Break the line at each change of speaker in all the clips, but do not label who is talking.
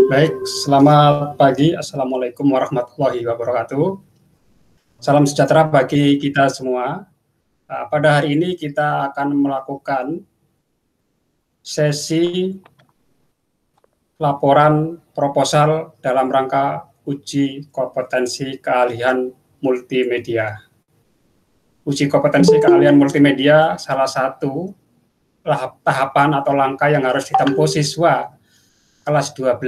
Baik, selamat pagi. Assalamualaikum warahmatullahi wabarakatuh. Salam sejahtera bagi kita semua. Pada hari ini kita akan melakukan sesi laporan proposal dalam rangka uji kompetensi keahlian multimedia. Uji kompetensi keahlian multimedia salah satu tahapan atau langkah yang harus ditempuh siswa kelas 12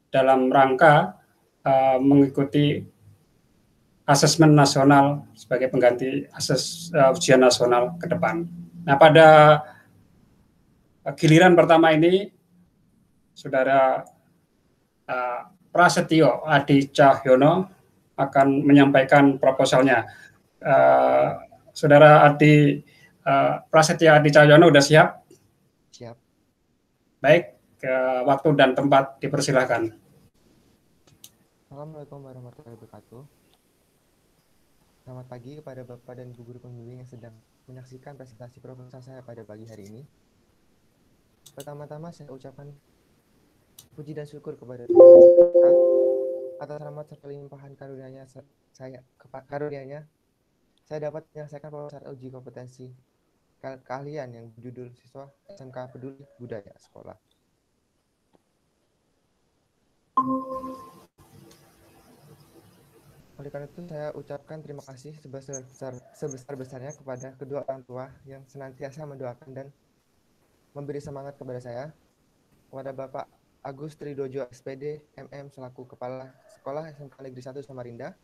dalam rangka mengikuti asesmen nasional sebagai pengganti ujian nasional ke depan. Nah, pada giliran pertama ini, Saudara Prasetyo Adi Cahyono akan menyampaikan proposalnya. Saudara Prasetyo Adi Cahyono sudah siap?
Siap.
Baik, waktu dan tempat dipersilahkan.
Assalamualaikum warahmatullahi wabarakatuh. Selamat pagi kepada Bapak dan Ibu Guru Pembimbing yang sedang menyaksikan presentasi proposal saya pada pagi hari ini. Pertama-tama saya ucapkan puji dan syukur kepada Tuhan atas rahmat serta limpahan karunia-Nya saya dapat menyelesaikan proposal uji kompetensi keahlian yang berjudul siswa SMK Peduli Budaya Sekolah. Oleh karena itu, saya ucapkan terima kasih sebesar-besarnya kepada kedua orang tua yang senantiasa mendoakan dan memberi semangat kepada saya, kepada Bapak Agus Tridojo SPD MM selaku Kepala Sekolah SMK Negeri 1 Samarinda,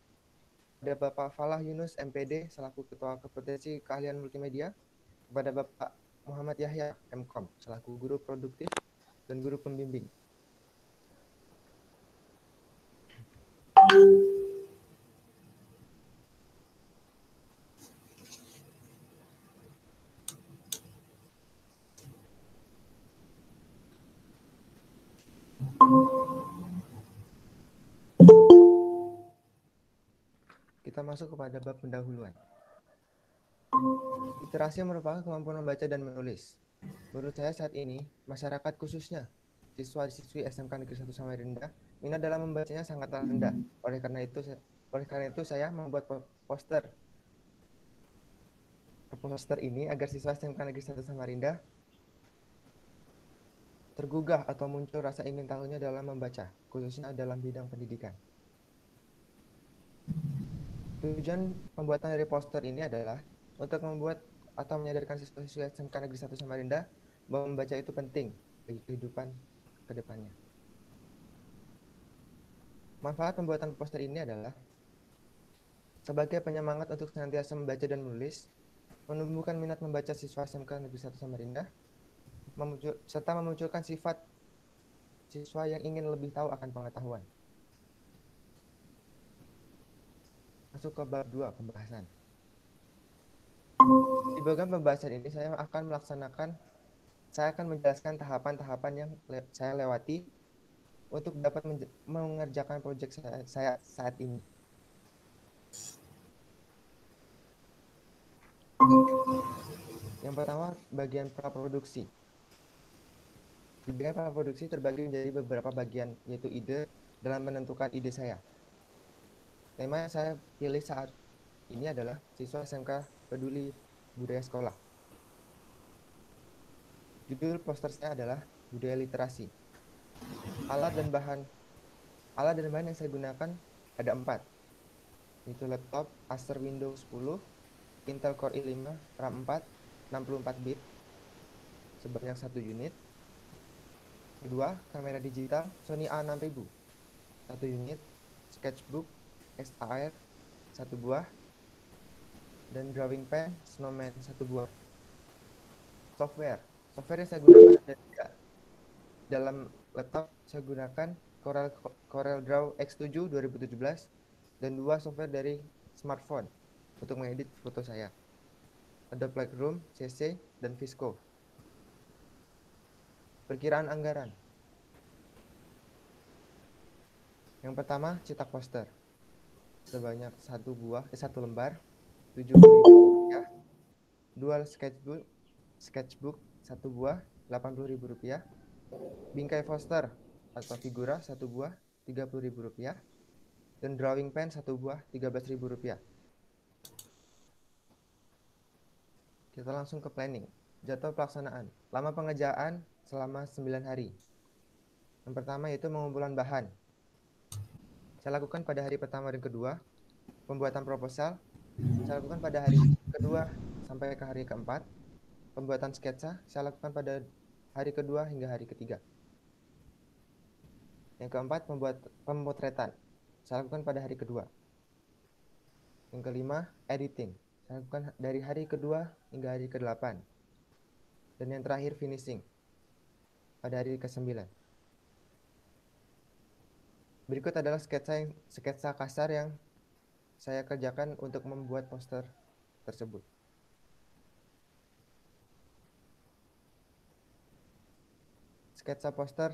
kepada Bapak Falah Yunus MPD selaku Ketua Kompetensi Keahlian Multimedia, kepada Bapak Muhammad Yahya MKom selaku Guru Produktif dan Guru Pembimbing. Kita masuk kepada bab pendahuluan. Literasi merupakan kemampuan membaca dan menulis. Menurut saya saat ini, masyarakat khususnya siswa-siswi SMK Negeri 1 Samarinda, minat dalam membacanya sangat rendah. Oleh karena itu saya membuat poster ini agar siswa SMK Negeri 1 Samarinda tergugah atau muncul rasa ingin tahunya dalam membaca, khususnya dalam bidang pendidikan. Tujuan pembuatan dari poster ini adalah untuk membuat atau menyadarkan siswa-siswi SMK Negeri 1 Samarinda bahwa membaca itu penting bagi kehidupan ke depannya. Manfaat pembuatan poster ini adalah sebagai penyemangat untuk senantiasa membaca dan menulis, menumbuhkan minat membaca siswa SMK Negeri 1 Samarinda, serta memunculkan sifat siswa yang ingin lebih tahu akan pengetahuan. Masuk ke bab 2 pembahasan. Di bagian pembahasan ini saya akan menjelaskan tahapan-tahapan yang saya lewati untuk dapat mengerjakan proyek saya saat ini. Yang pertama, bagian praproduksi. Di bagian praproduksi terbagi menjadi beberapa bagian, yaitu ide dalam menentukan ide saya. Tema yang saya pilih saat ini adalah siswa SMK Peduli Budaya Sekolah. Judul poster saya adalah Budaya Literasi. Alat dan bahan yang saya gunakan ada 4, yaitu laptop Acer Windows 10, Intel Core i5, RAM 4, 64 bit, sebanyak 1 unit. Kedua, kamera digital Sony A6000, 1 unit, sketchbook SAR 1 buah, dan drawing pen Snowman 1 buah. Software yang saya gunakan ada 3. Dalam laptop saya gunakan Corel Draw X7 2017 dan 2 software dari smartphone untuk mengedit foto saya. Ada Lightroom, CC, dan Visco. Perkiraan anggaran. Yang pertama, cetak poster sebanyak 1 lembar, Rp70.000. 2 sketchbook 1 buah, Rp80.000. Bingkai poster atau figura 1 buah Rp30.000 dan drawing pen 1 buah Rp13.000. Kita langsung ke planning. Jadwal pelaksanaan. Lama pengerjaan selama 9 hari. Yang pertama yaitu pengumpulan bahan. Saya lakukan pada hari pertama dan kedua. Pembuatan proposal saya lakukan pada hari kedua sampai ke hari keempat. Pembuatan sketsa saya lakukan pada hari kedua hingga hari ketiga. Yang keempat, pemotretan saya lakukan pada hari kedua. Yang kelima, editing saya lakukan dari hari kedua hingga hari ke-8. Dan yang terakhir, finishing pada hari ke-9. Berikut adalah sketsa kasar yang saya kerjakan untuk membuat poster tersebut. Sketsa poster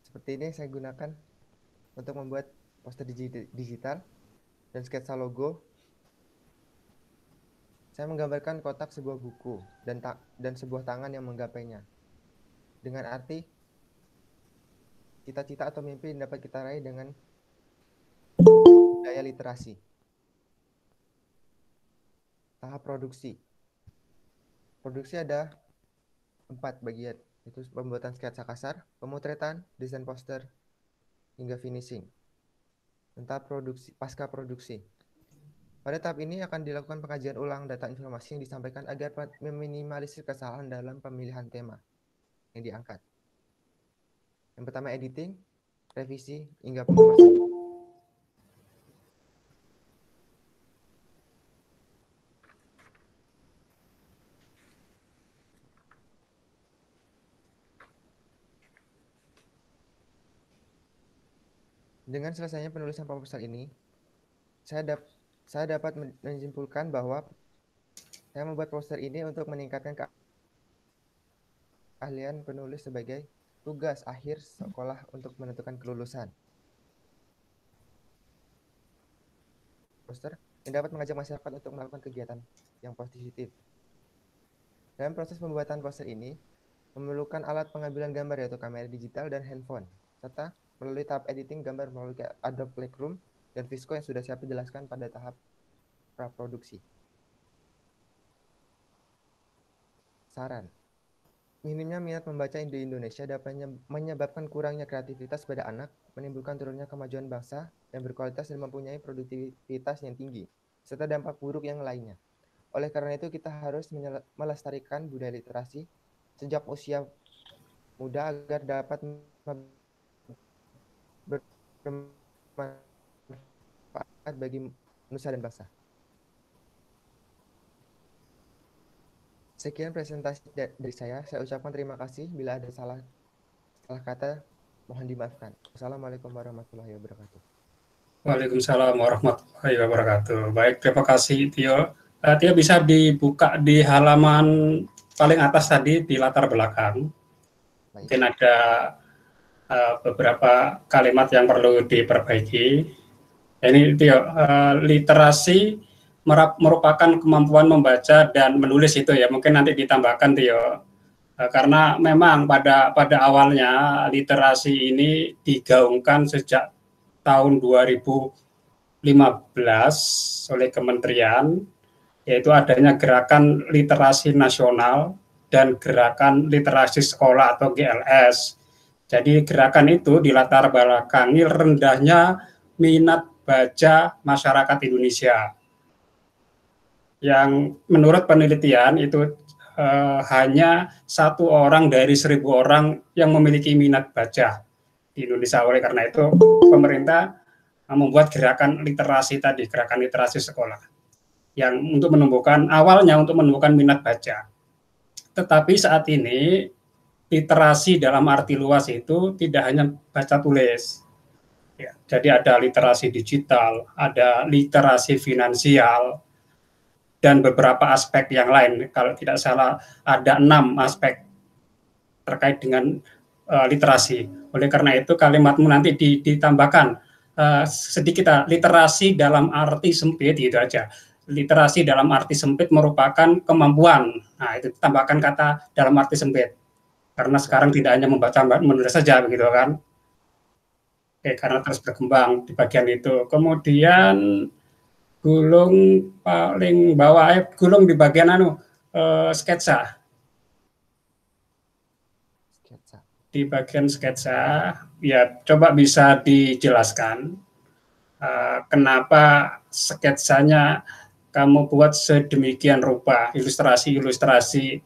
seperti ini saya gunakan untuk membuat poster digital, dan sketsa logo saya menggambarkan kotak sebuah buku dan sebuah tangan yang menggapainya dengan arti cita-cita atau mimpi yang dapat kita raih dengan budaya literasi. Tahap produksi. Produksi ada 4 bagian, yaitu pembuatan sketsa kasar, pemotretan, desain poster, hingga finishing. Dan tahap produksi, pasca produksi. Pada tahap ini akan dilakukan pengkajian ulang data informasi yang disampaikan agar meminimalisir kesalahan dalam pemilihan tema yang diangkat. Yang pertama editing, revisi, hingga pengemasan. Dengan selesainya penulisan proposal ini, saya dapat menyimpulkan bahwa saya membuat poster ini untuk meningkatkan keahlian penulis sebagai tugas akhir sekolah untuk menentukan kelulusan. Poster yang dapat mengajak masyarakat untuk melakukan kegiatan yang positif. Dalam proses pembuatan poster ini, memerlukan alat pengambilan gambar yaitu kamera digital dan handphone, serta melalui tahap editing gambar melalui Adobe Lightroom dan Visco yang sudah saya jelaskan pada tahap praproduksi. Saran. Minimnya minat membaca di Indonesia dapat menyebabkan kurangnya kreativitas pada anak, menimbulkan turunnya kemajuan bangsa yang berkualitas dan mempunyai produktivitas yang tinggi, serta dampak buruk yang lainnya. Oleh karena itu, kita harus melestarikan budaya literasi sejak usia muda agar dapat bermanfaat bagi nusa dan bangsa. Sekian presentasi dari saya ucapkan terima kasih. Bila ada salah kata, mohon dimaafkan. Wassalamualaikum warahmatullahi wabarakatuh.
Waalaikumsalam warahmatullahi wabarakatuh. Baik, terima kasih Tio. Tio bisa dibuka di halaman paling atas tadi di latar belakang. Baik. Mungkin ada beberapa kalimat yang perlu diperbaiki. Ini Tio, literasi merupakan kemampuan membaca dan menulis itu ya, mungkin nanti ditambahkan Tio, karena memang pada awalnya literasi ini digaungkan sejak tahun 2015 oleh kementerian, yaitu adanya gerakan literasi nasional dan gerakan literasi sekolah atau GLS. Jadi gerakan itu dilatar belakangi rendahnya minat baca masyarakat Indonesia, yang menurut penelitian itu hanya 1 orang dari 1.000 orang yang memiliki minat baca di Indonesia. Oleh karena itu pemerintah membuat gerakan literasi tadi, gerakan literasi sekolah, yang awalnya untuk menumbuhkan minat baca. Tetapi saat ini literasi dalam arti luas itu tidak hanya baca tulis. Ya, jadi ada literasi digital, ada literasi finansial, dan beberapa aspek yang lain. Kalau tidak salah ada 6 aspek terkait dengan literasi. Oleh karena itu kalimatmu nanti ditambahkan sedikit literasi dalam arti sempit, gitu aja. Literasi dalam arti sempit merupakan kemampuan. Nah, itu tambahkan kata dalam arti sempit. Karena sekarang tidak hanya membaca menulis saja begitu kan. Oke, karena terus berkembang di bagian itu. Kemudian gulung paling bawah, gulung di bagian sketsa.
Sketsa.
Di bagian sketsa, ya coba bisa dijelaskan kenapa sketsanya kamu buat sedemikian rupa, ilustrasi-ilustrasi.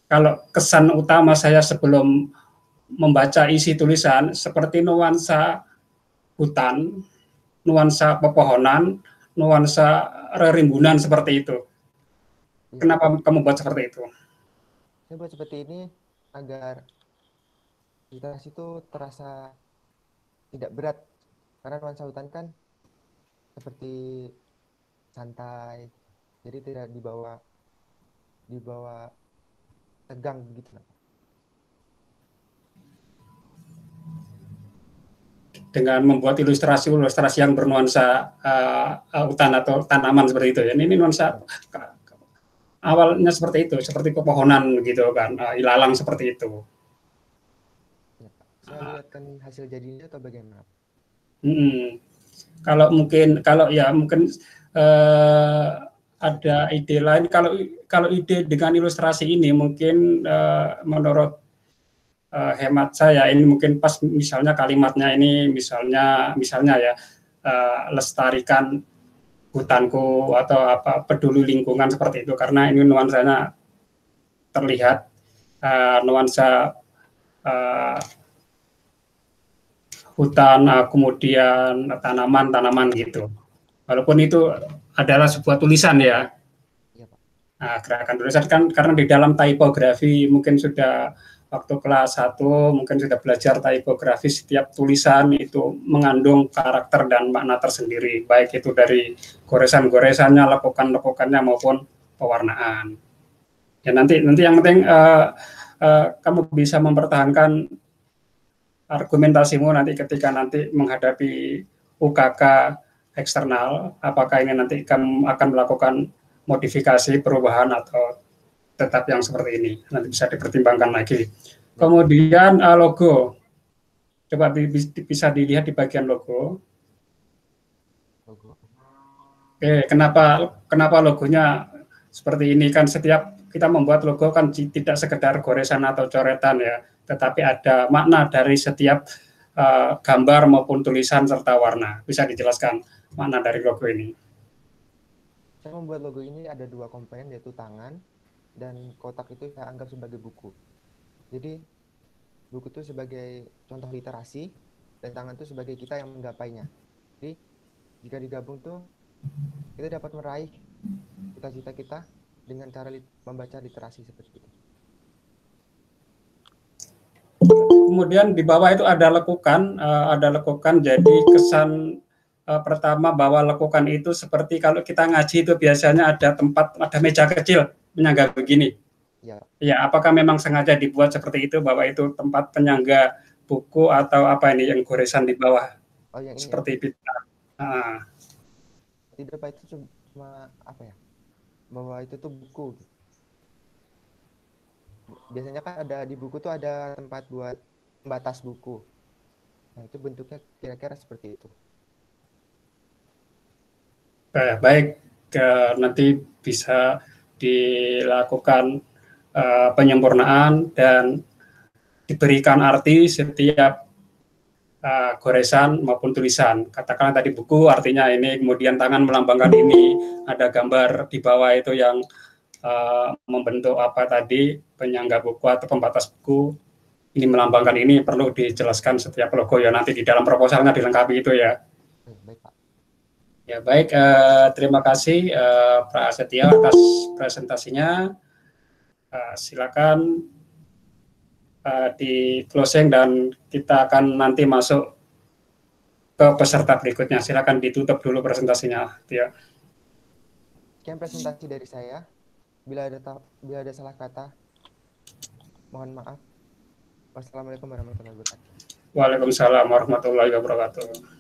Kalau kesan utama saya sebelum membaca isi tulisan seperti nuansa hutan, nuansa pepohonan, nuansa rerimbunan seperti itu.
Iya.
Kenapa kamu buat seperti itu?
Saya buat seperti ini agar ilustrasi itu terasa tidak berat, karena nuansa hutan kan seperti santai, jadi tidak dibawa tegang begitu.
Dengan membuat ilustrasi yang bernuansa hutan atau tanaman seperti itu ya. Ini nuansa awalnya seperti itu, seperti pepohonan gitu kan, ilalang seperti itu.
Ya, Pak. Saya lihatkan hasil jadinya atau bagaimana?
Kalau mungkin ada ide lain, kalau ide dengan ilustrasi ini mungkin menurut hemat saya ini mungkin pas, misalnya kalimatnya ini misalnya ya, lestarikan hutanku atau apa, peduli lingkungan seperti itu, karena ini nuansanya terlihat nuansa hutan, kemudian tanaman gitu. Walaupun itu adalah sebuah tulisan ya.
Iya, Pak.
Nah, gerakan tulisan kan karena di dalam typografi mungkin sudah waktu kelas 1 mungkin sudah belajar typografi, setiap tulisan itu mengandung karakter dan makna tersendiri, baik itu dari goresan-goresannya, lekukan-lekukannya maupun pewarnaan. Ya nanti yang penting kamu bisa mempertahankan argumentasimu nanti ketika nanti menghadapi UKK eksternal, apakah ini nanti kamu akan melakukan modifikasi, perubahan, atau tetap yang seperti ini, nanti bisa dipertimbangkan lagi. Kemudian logo, coba bisa dilihat di bagian logo. Oke, kenapa logonya seperti ini? Kan setiap kita membuat logo kan tidak sekedar goresan atau coretan ya, tetapi ada makna dari setiap gambar maupun tulisan serta warna. Bisa dijelaskan makna dari logo ini?
Saya membuat logo ini ada 2 komponen, yaitu tangan dan kotak itu saya anggap sebagai buku. Jadi buku itu sebagai contoh literasi dan tangan itu sebagai kita yang menggapainya. Jadi jika digabung tuh kita dapat meraih cita-cita kita dengan cara membaca literasi seperti itu.
Kemudian di bawah itu ada lekukan, jadi kesan pertama bahwa lekukan itu seperti kalau kita ngaji itu biasanya ada meja kecil penyangga begini. Ya, apakah memang sengaja dibuat seperti itu, bahwa itu tempat penyangga buku atau apa ini yang goresan di bawah?
Oh, yang ini
seperti
ya?
pita.
Tidak, Pak, itu cuma apa ya? Bahwa itu tuh buku. Biasanya kan ada di buku tuh ada tempat buat pembatas buku. Nah, itu bentuknya kira-kira seperti itu.
Baik, nanti bisa dilakukan penyempurnaan dan diberikan arti setiap goresan maupun tulisan. Katakanlah tadi buku artinya ini, kemudian tangan melambangkan ini, ada gambar di bawah itu yang membentuk apa tadi, penyangga buku atau pembatas buku, ini melambangkan ini, perlu dijelaskan setiap logo ya, nanti di dalam proposalnya dilengkapi itu ya.
Baik, Pak.
Ya baik, terima kasih Pak Setia atas presentasinya. Silakan di closing dan kita akan nanti masuk ke peserta berikutnya. Silakan ditutup dulu presentasinya, ya.
Sekian presentasi dari saya. Bila ada salah kata, mohon maaf. Wassalamualaikum warahmatullahi wabarakatuh.
Waalaikumsalam warahmatullahi wabarakatuh.